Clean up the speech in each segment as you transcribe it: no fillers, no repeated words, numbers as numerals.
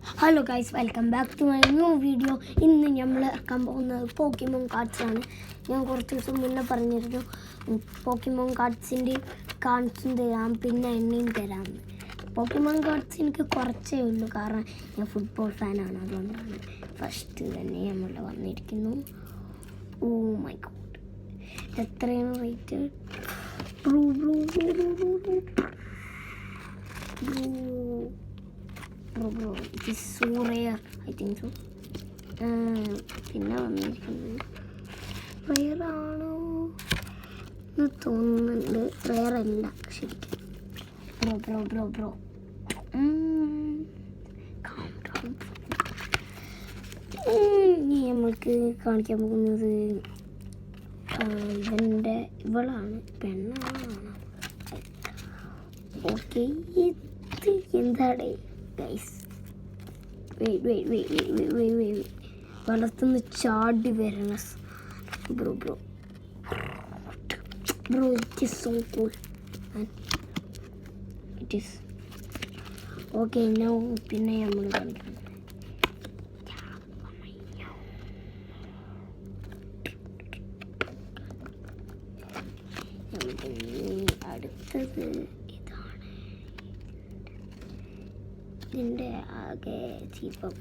Hello guys, welcome back to my new video. ഇന്ന് നമ്മൾ ഇറക്കാൻ പോകുന്നത് പോക്കിമോൺ കാർഡ്സാണ്. ഞാൻ കുറച്ച് ദിവസം മുന്നേ പറഞ്ഞിരുന്നു പോക്കിമോൺ കാർഡ്സും തരാം, പിന്നെ എണ്ണയും തരാമെന്ന്. പോക്കിമോൺ കാർഡ്സ് എനിക്ക് കുറച്ചേ ഉള്ളൂ, കാരണം ഞാൻ ഫുട്ബോൾ ഫാനാണ്. അതുകൊണ്ടാണ് ഫസ്റ്റ് തന്നെ നമ്മൾ വന്നിരിക്കുന്നു. ഓ മൈ ഗോഡ്, എത്രയാണ് rate? Bro, it is so rare. I think so. പിന്നെ വന്നിരിക്കുന്നത് റെയർ ആണോ എന്ന് തോന്നുന്നുണ്ട്. റെയർ അല്ല ശരിക്കും. ബ്രോ ഇനി നമ്മൾക്ക് കാണിക്കാൻ പോകുന്നത് ഇവളാണ്, പെണ്ണാണ്. ഓക്കെ, ഇത് എന്താണ് ഗൈസ്? വെയിറ്റ് വളർത്തുന്ന ചാടി വരണ bro it is so cool. It is okay. പിന്നെ നമ്മൾ കളിക്കുന്നത് അടുത്തത് ഇതാണ്. ഇതിൻ്റെ ആകെ ചീപ്പം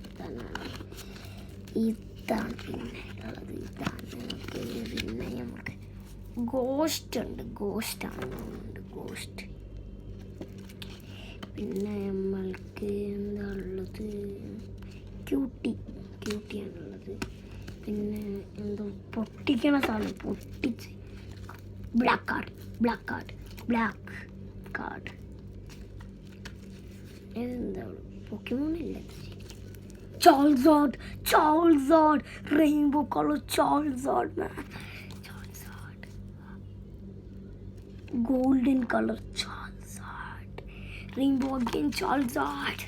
ഇതാണ്. പിന്നെ ഉള്ളത് ഇതാണ്. പിന്നെ നമുക്ക് ഗോസ്റ്റ് ഉണ്ട്. ഗോസ്റ്റ്. പിന്നെ നമ്മൾക്ക് എന്താ ഉള്ളത്? ക്യൂട്ടിയാണുള്ളത്. പിന്നെ എന്തോ പൊട്ടിക്കണ സാധനം, പൊട്ടിച്ച് ബ്ലാക്ക് കാർഡ്. ഇതെന്താ പോക്കിമോൺ ഇല്ല, Charizard, rainbow color Charizard, man. Charizard, golden color Charizard, rainbow again Charizard.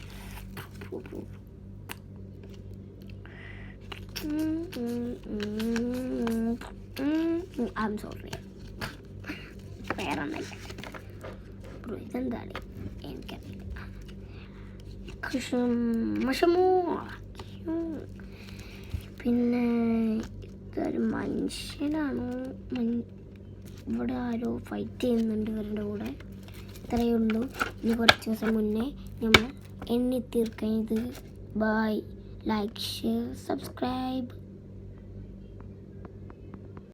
I'm sorry. Rare ഒന്നല്ല ബ്രോ. ഇതെന്താണ് എനിക്കറിയില്ല. പിന്നെ ഇതൊരു മനുഷ്യനാണോ? ഇവിടെ ആരോ ഫൈറ്റ് ചെയ്യുന്നുണ്ട് ഇവരുടെ കൂടെ. ഇത്രയേ ഉള്ളൂ. ഇനി കുറച്ച് ദിവസം മുന്നേ നമ്മൾ എണ്ണി തീർക്കാൻ. ഇത് ബൈ, ലൈക്ക്, ഷെയർ, സബ്സ്ക്രൈബ്.